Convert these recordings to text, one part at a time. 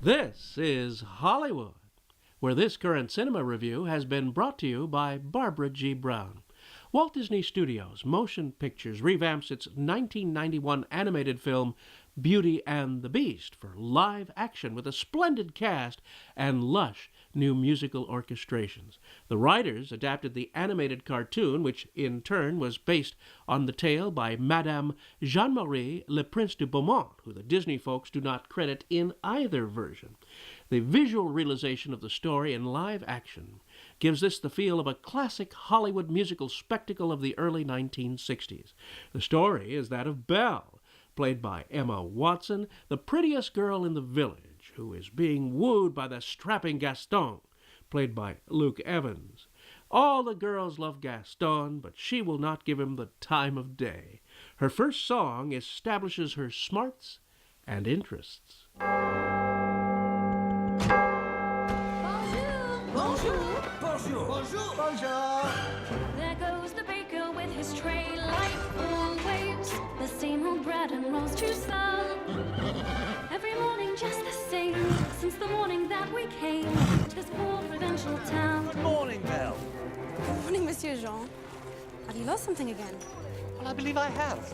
This is Hollywood, where this current cinema review has been brought to you by Barbara G. Brown. Walt Disney Studios Motion Pictures revamps its 1991 animated film Beauty and the Beast for live action with a splendid cast and lush new musical orchestrations. The writers adapted the animated cartoon, which in turn was based on the tale by Madame Jean-Marie Le Prince de Beaumont, who the Disney folks do not credit in either version. The visual realization of the story in live action gives this the feel of a classic Hollywood musical spectacle of the early 1960s. The story is that of Belle, played by Emma Watson, the prettiest girl in the village, who is being wooed by the strapping Gaston, played by Luke Evans. All the girls love Gaston, but she will not give him the time of day. Her first song establishes her smarts and interests. Bonjour, bonjour, bonjour, bonjour. There goes the baker with his tray, like always. The same old bread and rolls to sell. Every morning just the same, since the morning that we came to this poor provincial town. Good morning, Belle. Good morning, Monsieur Jean. Have you lost something again? Well, I believe I have.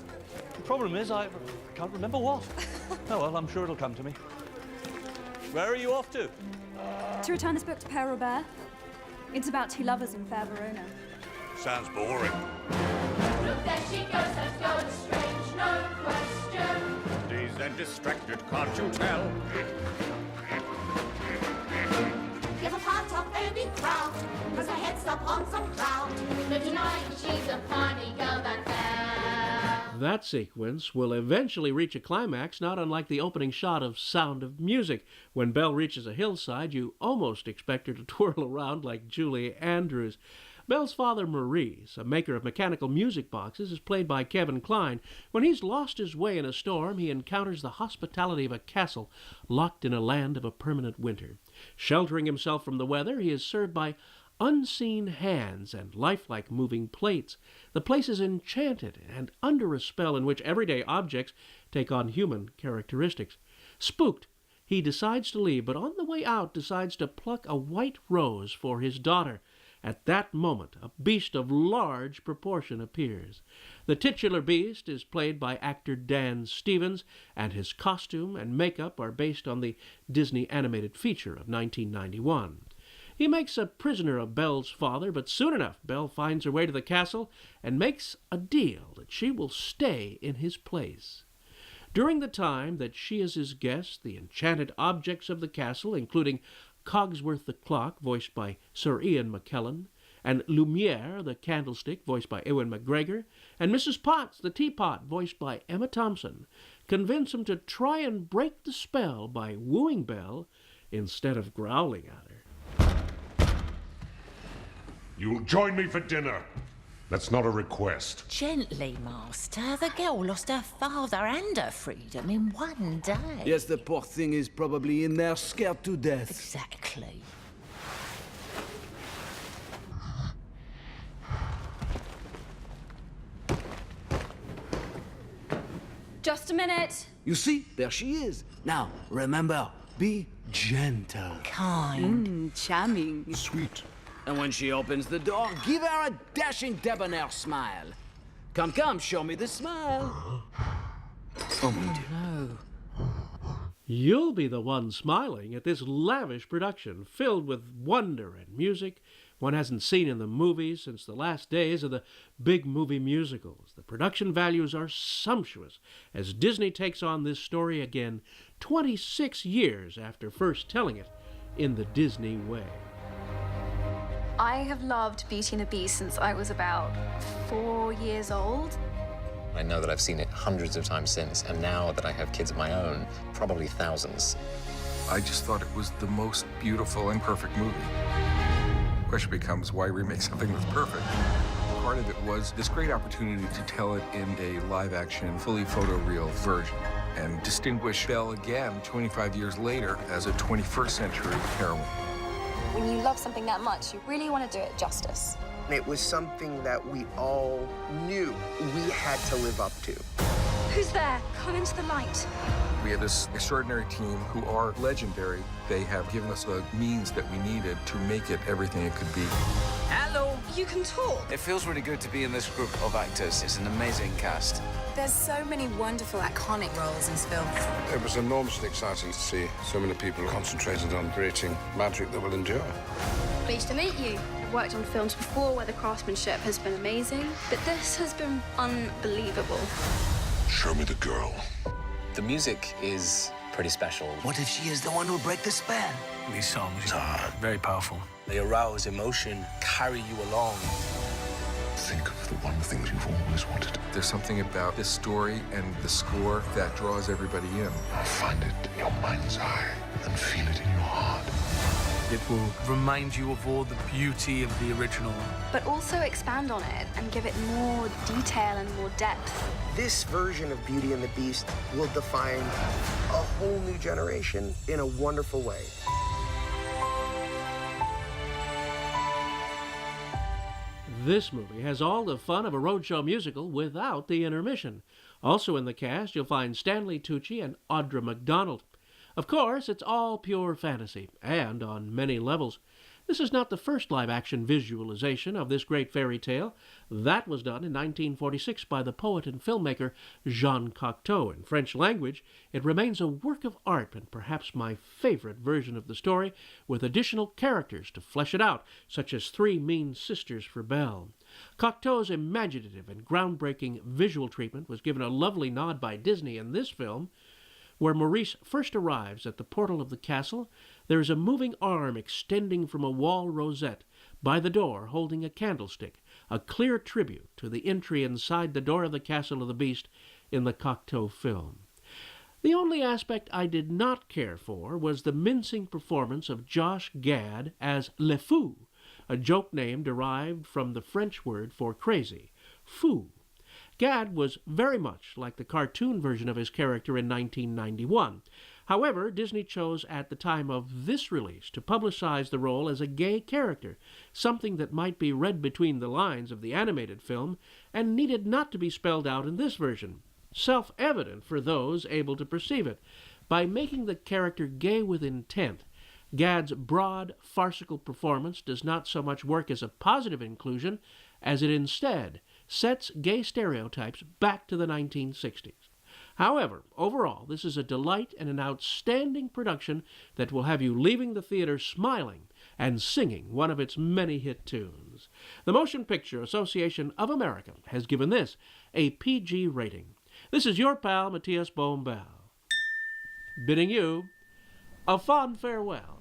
The problem is I can't remember what. Oh, well, I'm sure it'll come to me. Where are you off to? To return this book to Père Robert. It's about two lovers in fair Verona. Sounds boring. Look, there she goes, that's going strange, no question. Dazed and distracted, can't you tell? Give a part of any crowd, cause her head's up on some cloud. No denying she's a funny girl, that Belle. That sequence will eventually reach a climax not unlike the opening shot of Sound of Music. When Belle reaches a hillside, you almost expect her to twirl around like Julie Andrews. Belle's father, Maurice, a maker of mechanical music boxes, is played by Kevin Kline. When he's lost his way in a storm, he encounters the hospitality of a castle locked in a land of a permanent winter. Sheltering himself from the weather, he is served by unseen hands and lifelike moving plates. The place is enchanted and under a spell in which everyday objects take on human characteristics. Spooked, he decides to leave, but on the way out decides to pluck a white rose for his daughter. At that moment, a beast of large proportion appears. The titular beast is played by actor Dan Stevens, and his costume and makeup are based on the Disney animated feature of 1991. He makes a prisoner of Belle's father, but soon enough, Belle finds her way to the castle and makes a deal that she will stay in his place. During the time that she is his guest, the enchanted objects of the castle, including Cogsworth the clock, voiced by Sir Ian McKellen, and Lumiere the candlestick, voiced by Ewan McGregor, and Mrs. Potts the teapot, voiced by Emma Thompson, convince him to try and break the spell by wooing Belle instead of growling at her. You'll join me for dinner. That's not a request. Gently, Master. The girl lost her father and her freedom in one day. Yes, the poor thing is probably in there scared to death. Exactly. Just a minute. You see, there she is. Now, remember, be gentle. Kind. Charming. Sweet. And when she opens the door, give her a dashing debonair smile. Come, come, show me the smile. Oh, my dear. No. You'll be the one smiling at this lavish production filled with wonder and music one hasn't seen in the movies since the last days of the big movie musicals. The production values are sumptuous as Disney takes on this story again 26 years after first telling it in the Disney way. I have loved Beauty and the Beast since I was about 4 years old. I know that I've seen it hundreds of times since, and now that I have kids of my own, probably thousands. I just thought it was the most beautiful and perfect movie. The question becomes, why remake something that's perfect? Part of it was this great opportunity to tell it in a live-action, fully photoreal version and distinguish Belle again 25 years later as a 21st century heroine. When you love something that much, you really want to do it justice. It was something that we all knew we had to live up to. Who's there? Come into the light. We have this extraordinary team who are legendary. They have given us the means that we needed to make it everything it could be. Hello. You can talk. It feels really good to be in this group of actors. It's an amazing cast. There's so many wonderful, iconic roles in this film. It was enormously exciting to see so many people concentrated on creating magic that will endure. Pleased to meet you. I've worked on films before where the craftsmanship has been amazing, but this has been unbelievable. Show me the girl. The music is pretty special. What if she is the one who'll break the spell? These songs are very powerful. They arouse emotion, carry you along. Think of the one thing you've always wanted. There's something about this story and the score that draws everybody in. Find it in your mind's eye and feel it in your heart. It will remind you of all the beauty of the original. But also expand on it and give it more detail and more depth. This version of Beauty and the Beast will define a whole new generation in a wonderful way. This movie has all the fun of a roadshow musical without the intermission. Also in the cast, you'll find Stanley Tucci and Audra McDonald. Of course, it's all pure fantasy, and on many levels. This is not the first live-action visualization of this great fairy tale. That was done in 1946 by the poet and filmmaker Jean Cocteau. In French language, it remains a work of art and perhaps my favorite version of the story, with additional characters to flesh it out, such as 3 mean sisters for Belle. Cocteau's imaginative and groundbreaking visual treatment was given a lovely nod by Disney in this film. Where Maurice first arrives at the portal of the castle, there is a moving arm extending from a wall rosette by the door holding a candlestick, a clear tribute to the entry inside the door of the Castle of the Beast in the Cocteau film. The only aspect I did not care for was the mincing performance of Josh Gad as Le Fou, a joke name derived from the French word for crazy, fou. Gad was very much like the cartoon version of his character in 1991. However, Disney chose at the time of this release to publicize the role as a gay character, something that might be read between the lines of the animated film and needed not to be spelled out in this version. Self-evident for those able to perceive it. By making the character gay with intent, Gad's broad, farcical performance does not so much work as a positive inclusion as it instead sets gay stereotypes back to the 1960s. However, overall, this is a delight and an outstanding production that will have you leaving the theater smiling and singing one of its many hit tunes. The Motion Picture Association of America has given this a PG rating. This is your pal, Matías Bombal, bidding you a fond farewell.